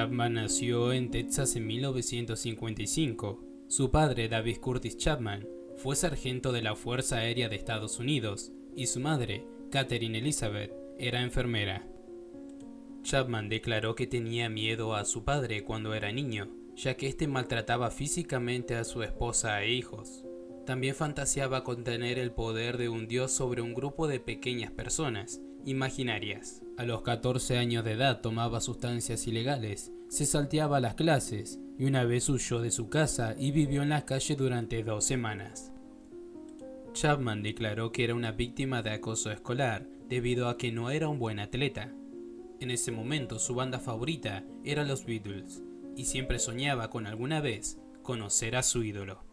Chapman nació en Texas en 1955. Su padre, David Curtis Chapman, fue sargento de la Fuerza Aérea de Estados Unidos y su madre, Catherine Elizabeth, era enfermera. Chapman declaró que tenía miedo a su padre cuando era niño, ya que éste maltrataba físicamente a su esposa e hijos. También fantaseaba con tener el poder de un dios sobre un grupo de pequeñas personas imaginarias. A los 14 años de edad tomaba sustancias ilegales, se salteaba las clases y una vez huyó de su casa y vivió en la calle durante 2 semanas. Chapman declaró que era una víctima de acoso escolar debido a que no era un buen atleta. En ese momento su banda favorita era los Beatles y siempre soñaba con alguna vez conocer a su ídolo.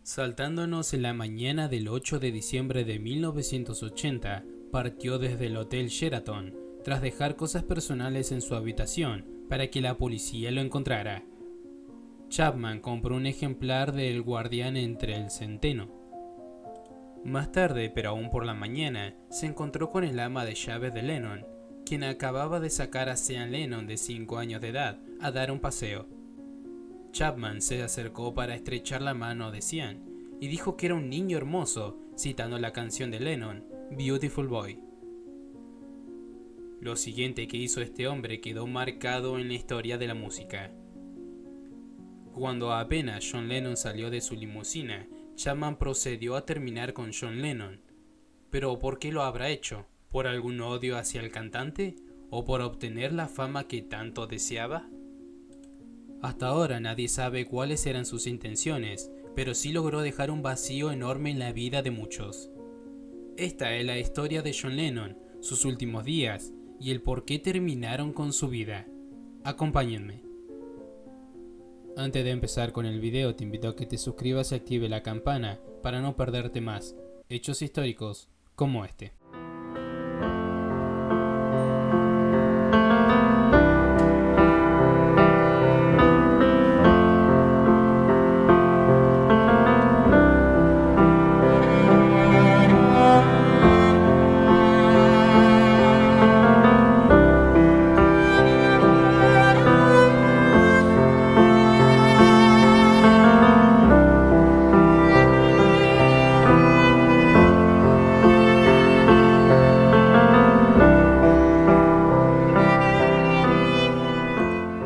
Saltándonos en la mañana del 8 de diciembre de 1980, partió desde el Hotel Sheraton tras dejar cosas personales en su habitación para que la policía lo encontrara. Chapman compró un ejemplar de El Guardián entre el centeno. Más tarde, pero aún por la mañana, se encontró con el ama de llaves de Lennon, quien acababa de sacar a Sean Lennon de 5 años de edad a dar un paseo. Chapman se acercó para estrechar la mano de Sean y dijo que era un niño hermoso, citando la canción de Lennon, Beautiful Boy. Lo siguiente que hizo este hombre quedó marcado en la historia de la música. Cuando apenas John Lennon salió de su limusina, Chapman procedió a terminar con John Lennon. ¿Pero por qué lo habrá hecho? ¿Por algún odio hacia el cantante? ¿O por obtener la fama que tanto deseaba? Hasta ahora nadie sabe cuáles eran sus intenciones, pero sí logró dejar un vacío enorme en la vida de muchos. Esta es la historia de John Lennon, sus últimos días y el por qué terminaron con su vida. Acompáñenme. Antes de empezar con el video, te invito a que te suscribas y active la campana para no perderte más hechos históricos como este.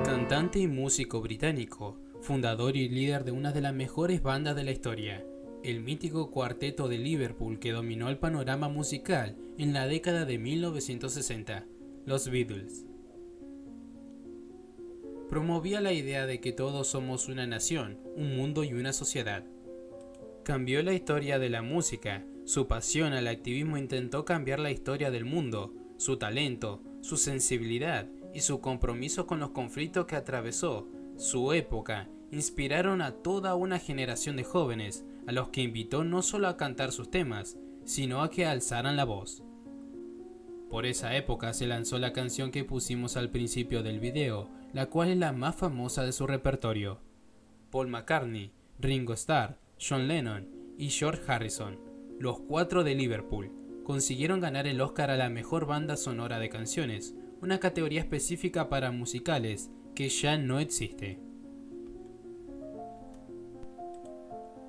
Cantante y músico británico, fundador y líder de una de las mejores bandas de la historia, el mítico cuarteto de Liverpool que dominó el panorama musical en la década de 1960, los Beatles. Promovía la idea de que todos somos una nación, un mundo y una sociedad. Cambió la historia de la música, su pasión al activismo intentó cambiar la historia del mundo, su talento, su sensibilidad y su compromiso con los conflictos que atravesó su época inspiraron a toda una generación de jóvenes a los que invitó no solo a cantar sus temas, sino a que alzaran la voz. Por esa época se lanzó la canción que pusimos al principio del video, la cual es la más famosa de su repertorio. Paul McCartney, Ringo Starr, John Lennon y George Harrison, los 4 de Liverpool, consiguieron ganar el Oscar a la mejor banda sonora de canciones, una categoría específica para musicales que ya no existe.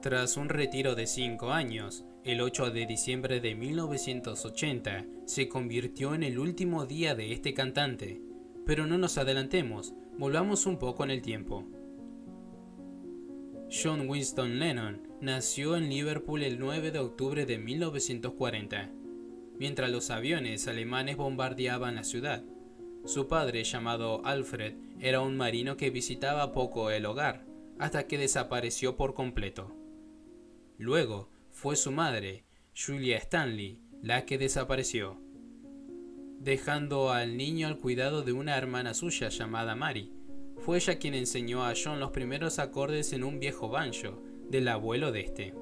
Tras un retiro de 5 años, el 8 de diciembre de 1980 se convirtió en el último día de este cantante. Pero no nos adelantemos, volvamos un poco en el tiempo. John Winston Lennon nació en Liverpool el 9 de octubre de 1940, mientras los aviones alemanes bombardeaban la ciudad. Su padre, llamado Alfred, era un marino que visitaba poco el hogar, hasta que desapareció por completo. Luego fue su madre, Julia Stanley, la que desapareció, dejando al niño al cuidado de una hermana suya llamada Mary. Fue ella quien enseñó a John los primeros acordes en un viejo banjo del abuelo de este.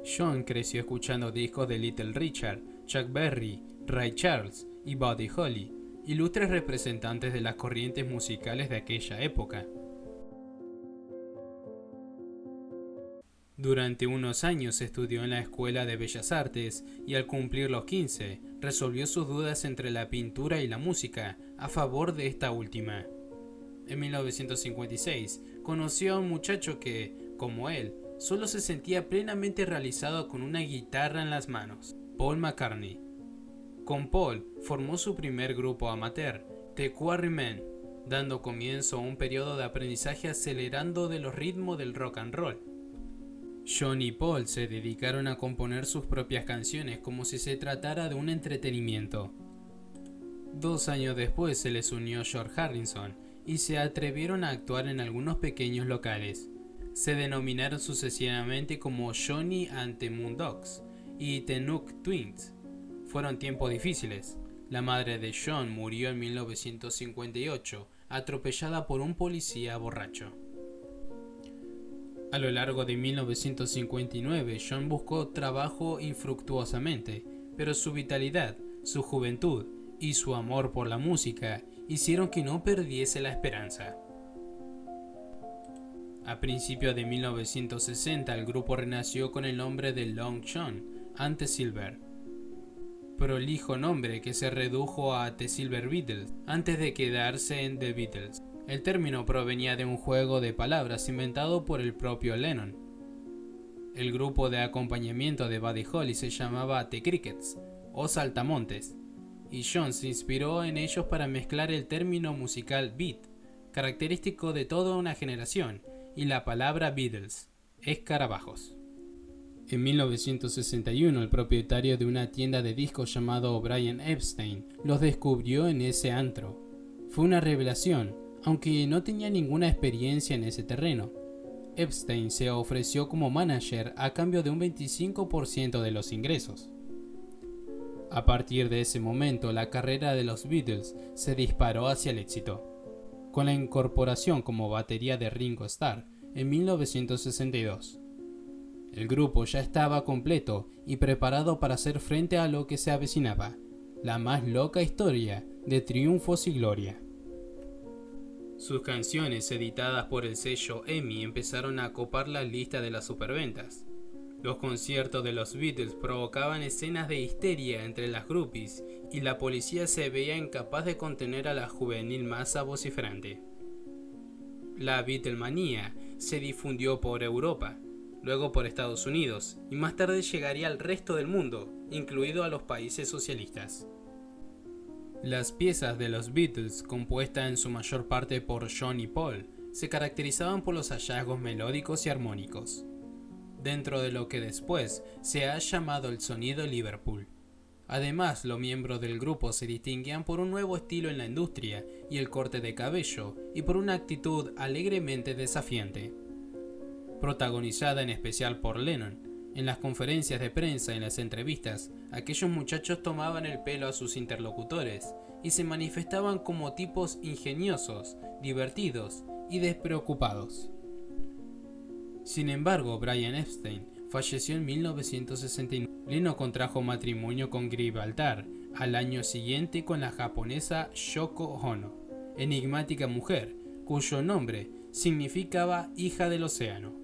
John creció escuchando discos de Little Richard, Chuck Berry, Ray Charles y Buddy Holly, ilustres representantes de las corrientes musicales de aquella época. Durante unos años estudió en la Escuela de Bellas Artes y al cumplir los 15, resolvió sus dudas entre la pintura y la música a favor de esta última. En 1956, conoció a un muchacho que, como él, solo se sentía plenamente realizado con una guitarra en las manos, Paul McCartney. Con Paul formó su primer grupo amateur, The Quarrymen, dando comienzo a un periodo de aprendizaje acelerando de los ritmos del rock and roll. John y Paul se dedicaron a componer sus propias canciones como si se tratara de un entretenimiento. 2 años después se les unió George Harrison y se atrevieron a actuar en algunos pequeños locales. Se denominaron sucesivamente como Johnny and the Moondogs y The Nook Twins. Fueron tiempos difíciles. La madre de John murió en 1958, atropellada por un policía borracho. A lo largo de 1959, John buscó trabajo infructuosamente, pero su vitalidad, su juventud y su amor por la música hicieron que no perdiese la esperanza. A principios de 1960, el grupo renació con el nombre de Long John and the Silver, prolijo nombre que se redujo a The Silver Beatles antes de quedarse en The Beatles. El término provenía de un juego de palabras inventado por el propio Lennon. El grupo de acompañamiento de Buddy Holly se llamaba The Crickets o Saltamontes, y John se inspiró en ellos para mezclar el término musical beat, característico de toda una generación, y la palabra Beatles, escarabajos. En 1961, el propietario de una tienda de discos llamado Brian Epstein los descubrió en ese antro. Fue una revelación, aunque no tenía ninguna experiencia en ese terreno. Epstein se ofreció como manager a cambio de un 25% de los ingresos. A partir de ese momento, la carrera de los Beatles se disparó hacia el éxito, con la incorporación como batería de Ringo Starr en 1962. El grupo ya estaba completo y preparado para hacer frente a lo que se avecinaba, la más loca historia de triunfos y gloria. Sus canciones, editadas por el sello EMI, empezaron a copar la lista de las superventas. Los conciertos de los Beatles provocaban escenas de histeria entre las groupies y la policía se veía incapaz de contener a la juvenil masa vociferante. La Beatlemanía se difundió por Europa, luego por Estados Unidos y más tarde llegaría al resto del mundo, incluido a los países socialistas. Las piezas de los Beatles, compuestas en su mayor parte por John y Paul, se caracterizaban por los hallazgos melódicos y armónicos, dentro de lo que después se ha llamado el sonido Liverpool. Además, los miembros del grupo se distinguían por un nuevo estilo en la industria y el corte de cabello, y por una actitud alegremente desafiante. Protagonizada en especial por Lennon, en las conferencias de prensa y en las entrevistas, aquellos muchachos tomaban el pelo a sus interlocutores y se manifestaban como tipos ingeniosos, divertidos y despreocupados. Sin embargo, Brian Epstein falleció en 1969. Lennon contrajo matrimonio con Gibraltar al año siguiente con la japonesa Yoko Ono, enigmática mujer cuyo nombre significaba hija del océano.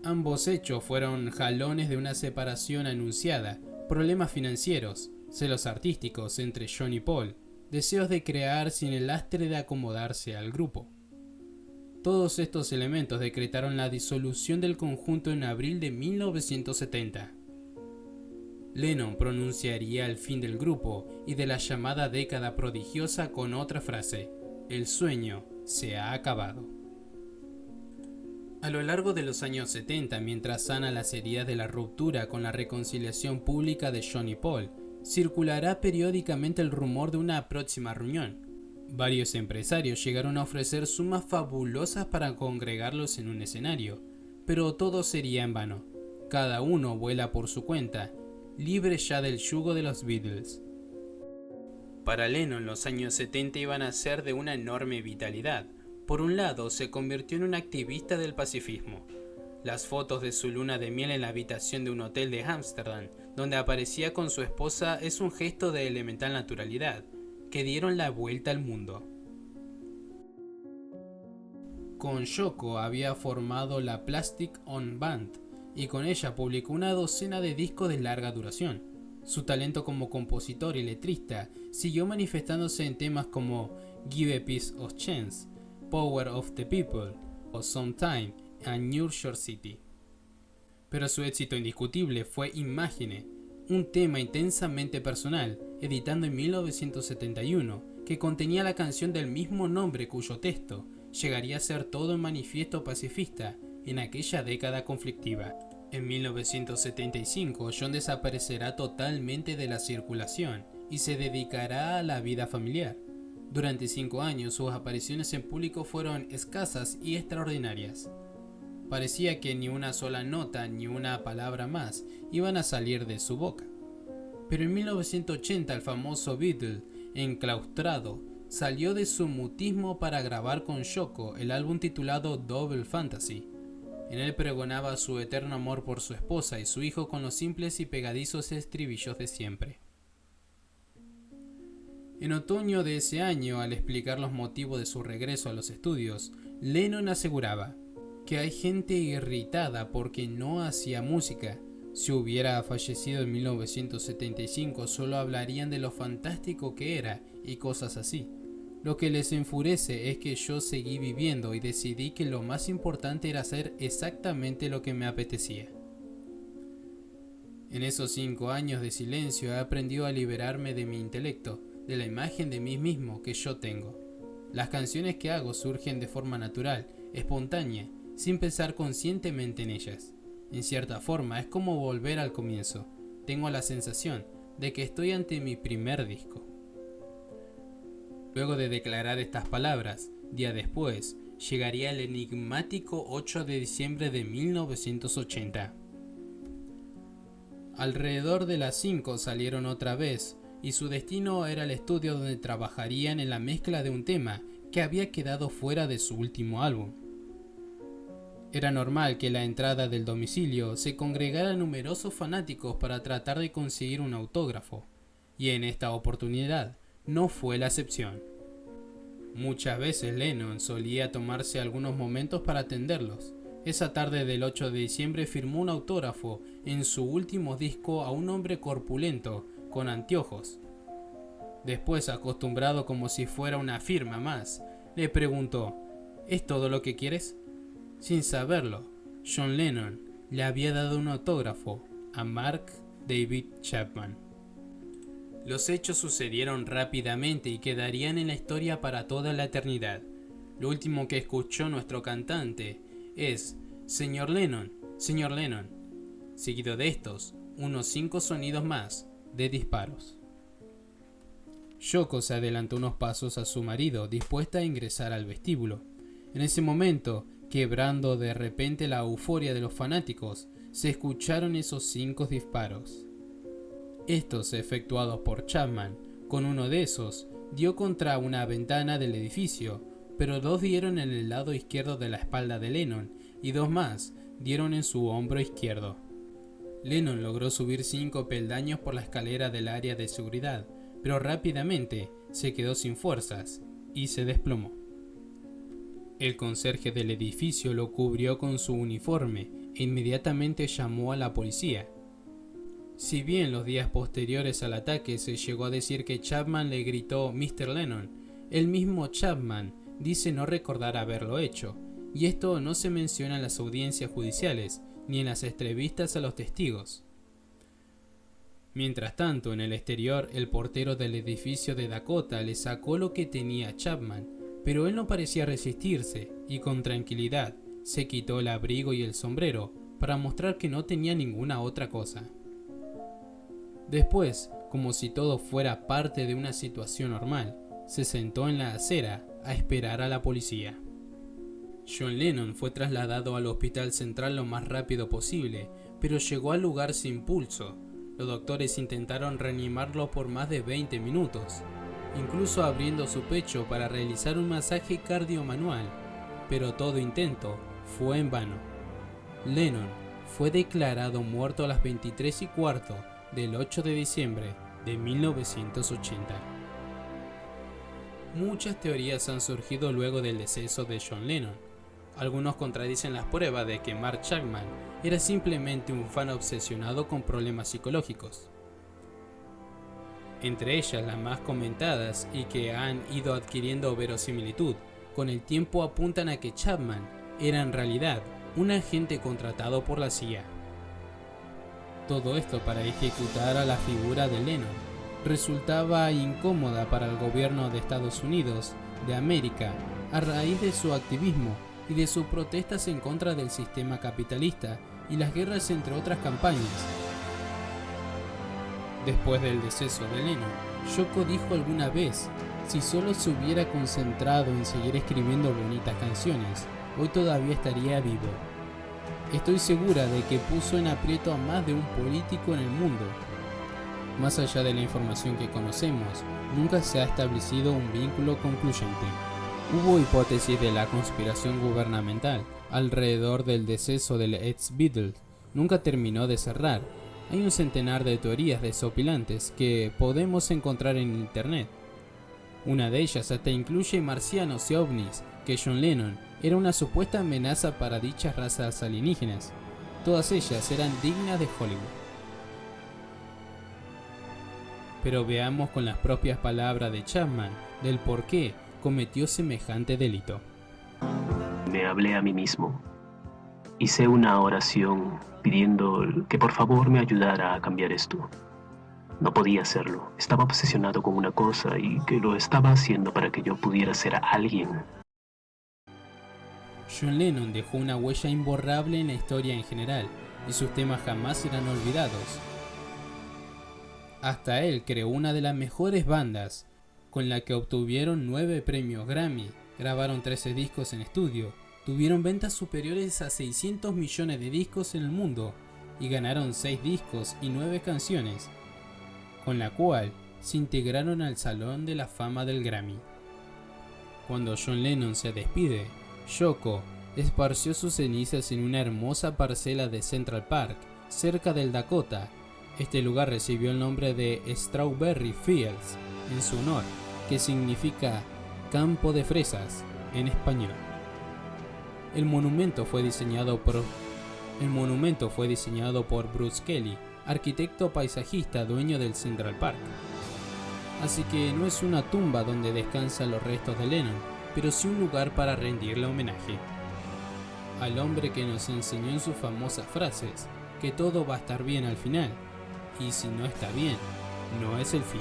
Ambos hechos fueron jalones de una separación anunciada, problemas financieros, celos artísticos entre John y Paul, deseos de crear sin el lastre de acomodarse al grupo. Todos estos elementos decretaron la disolución del conjunto en abril de 1970. Lennon pronunciaría el fin del grupo y de la llamada década prodigiosa con otra frase: "El sueño se ha acabado". A lo largo de los años 70, mientras sana las heridas de la ruptura con la reconciliación pública de John y Paul, circulará periódicamente el rumor de una próxima reunión. Varios empresarios llegaron a ofrecer sumas fabulosas para congregarlos en un escenario, pero todo sería en vano. Cada uno vuela por su cuenta, libre ya del yugo de los Beatles. Para Lennon, los años 70 iban a ser de una enorme vitalidad. Por un lado, se convirtió en un activista del pacifismo. Las fotos de su luna de miel en la habitación de un hotel de Ámsterdam, donde aparecía con su esposa, es un gesto de elemental naturalidad, que dieron la vuelta al mundo. Con Yoko había formado la Plastic Ono Band, y con ella publicó una docena de discos de larga duración. Su talento como compositor y letrista siguió manifestándose en temas como Give a Piece of Chance, Power of the People o Sometime en New York City. Pero su éxito indiscutible fue Imagine, un tema intensamente personal, editando en 1971, que contenía la canción del mismo nombre cuyo texto llegaría a ser todo un manifiesto pacifista en aquella década conflictiva. En 1975, John desaparecerá totalmente de la circulación y se dedicará a la vida familiar. Durante 5 años, sus apariciones en público fueron escasas y extraordinarias. Parecía que ni una sola nota ni una palabra más iban a salir de su boca. Pero en 1980 el famoso Beatle, enclaustrado, salió de su mutismo para grabar con Yoko el álbum titulado Double Fantasy. En él pregonaba su eterno amor por su esposa y su hijo con los simples y pegadizos estribillos de siempre. En otoño de ese año, al explicar los motivos de su regreso a los estudios, Lennon aseguraba que hay gente irritada porque no hacía música. Si hubiera fallecido en 1975, solo hablarían de lo fantástico que era y cosas así. Lo que les enfurece es que yo seguí viviendo y decidí que lo más importante era hacer exactamente lo que me apetecía. En esos 5 años de silencio he aprendido a liberarme de mi intelecto, de la imagen de mí mismo que yo tengo. Las canciones que hago surgen de forma natural, espontánea, sin pensar conscientemente en ellas. En cierta forma es como volver al comienzo. Tengo la sensación de que estoy ante mi primer disco. Luego de declarar estas palabras, día después, llegaría el enigmático 8 de diciembre de 1980. Alrededor de las 5 salieron otra vez, y su destino era el estudio donde trabajarían en la mezcla de un tema que había quedado fuera de su último álbum. Era normal que a la entrada del domicilio se congregaran numerosos fanáticos para tratar de conseguir un autógrafo, y en esta oportunidad no fue la excepción. Muchas veces Lennon solía tomarse algunos momentos para atenderlos. Esa tarde del 8 de diciembre firmó un autógrafo en su último disco a un hombre corpulento, con anteojos. Después, acostumbrado como si fuera una firma más, le preguntó: ¿es todo lo que quieres? Sin saberlo, John Lennon le había dado un autógrafo a Mark David Chapman. Los hechos sucedieron rápidamente y quedarían en la historia para toda la eternidad. Lo último que escuchó nuestro cantante es Señor Lennon, Señor Lennon. Seguido de estos, unos 5 sonidos más de disparos. Yoko se adelantó unos pasos a su marido, dispuesta a ingresar al vestíbulo. En ese momento, quebrando de repente la euforia de los fanáticos, se escucharon esos 5 disparos. Estos, efectuados por Chapman, con uno de esos, dio contra una ventana del edificio, pero 2 dieron en el lado izquierdo de la espalda de Lennon y 2 más dieron en su hombro izquierdo. Lennon logró subir 5 peldaños por la escalera del área de seguridad, pero rápidamente se quedó sin fuerzas y se desplomó. El conserje del edificio lo cubrió con su uniforme e inmediatamente llamó a la policía. Si bien los días posteriores al ataque se llegó a decir que Chapman le gritó Mr. Lennon, el mismo Chapman dice no recordar haberlo hecho, y esto no se menciona en las audiencias judiciales ni en las entrevistas a los testigos. Mientras tanto, en el exterior, el portero del edificio de Dakota le sacó lo que tenía a Chapman, pero él no parecía resistirse y con tranquilidad se quitó el abrigo y el sombrero para mostrar que no tenía ninguna otra cosa. Después, como si todo fuera parte de una situación normal, se sentó en la acera a esperar a la policía. John Lennon fue trasladado al hospital central lo más rápido posible, pero llegó al lugar sin pulso. Los doctores intentaron reanimarlo por más de 20 minutos, incluso abriendo su pecho para realizar un masaje cardiomanual, pero todo intento fue en vano. Lennon fue declarado muerto a las 23:15 del 8 de diciembre de 1980. Muchas teorías han surgido luego del deceso de John Lennon. Algunos contradicen las pruebas de que Mark Chapman era simplemente un fan obsesionado con problemas psicológicos. Entre ellas las más comentadas y que han ido adquiriendo verosimilitud con el tiempo apuntan a que Chapman era en realidad un agente contratado por la CIA. Todo esto para ejecutar a la figura de Lennon. Resultaba incómoda para el gobierno de Estados Unidos de América a raíz de su activismo y de sus protestas en contra del sistema capitalista y las guerras entre otras campañas. Después del deceso de Lennon, Yoko dijo alguna vez: si solo se hubiera concentrado en seguir escribiendo bonitas canciones, hoy todavía estaría vivo. Estoy segura de que puso en aprieto a más de un político en el mundo. Más allá de la información que conocemos, nunca se ha establecido un vínculo concluyente. Hubo hipótesis de la conspiración gubernamental alrededor del deceso del ex-Beatle. Nunca terminó de cerrar. Hay un centenar de teorías desopilantes que podemos encontrar en internet. Una de ellas hasta incluye marcianos y ovnis, que John Lennon era una supuesta amenaza para dichas razas alienígenas. Todas ellas eran dignas de Hollywood. Pero veamos con las propias palabras de Chapman del por qué cometió semejante delito. Me hablé a mí mismo. Hice una oración pidiendo que por favor me ayudara a cambiar esto. No podía hacerlo. Estaba obsesionado con una cosa y que lo estaba haciendo para que yo pudiera ser alguien. John Lennon dejó una huella imborrable en la historia en general, y sus temas jamás serán olvidados. Hasta él creó una de las mejores bandas, con la que obtuvieron 9 premios Grammy, grabaron 13 discos en estudio, tuvieron ventas superiores a 600 millones de discos en el mundo, y ganaron 6 discos y 9 canciones, con la cual se integraron al Salón de la Fama del Grammy. Cuando John Lennon se despide, Yoko esparció sus cenizas en una hermosa parcela de Central Park, cerca del Dakota. Este lugar recibió el nombre de Strawberry Fields en su honor, que significa campo de fresas en español. El monumento fue diseñado por Bruce Kelly, arquitecto paisajista dueño del Central Park. Así que no es una tumba donde descansan los restos de Lennon, pero sí un lugar para rendirle homenaje al hombre que nos enseñó en sus famosas frases que todo va a estar bien al final, y si no está bien, no es el fin.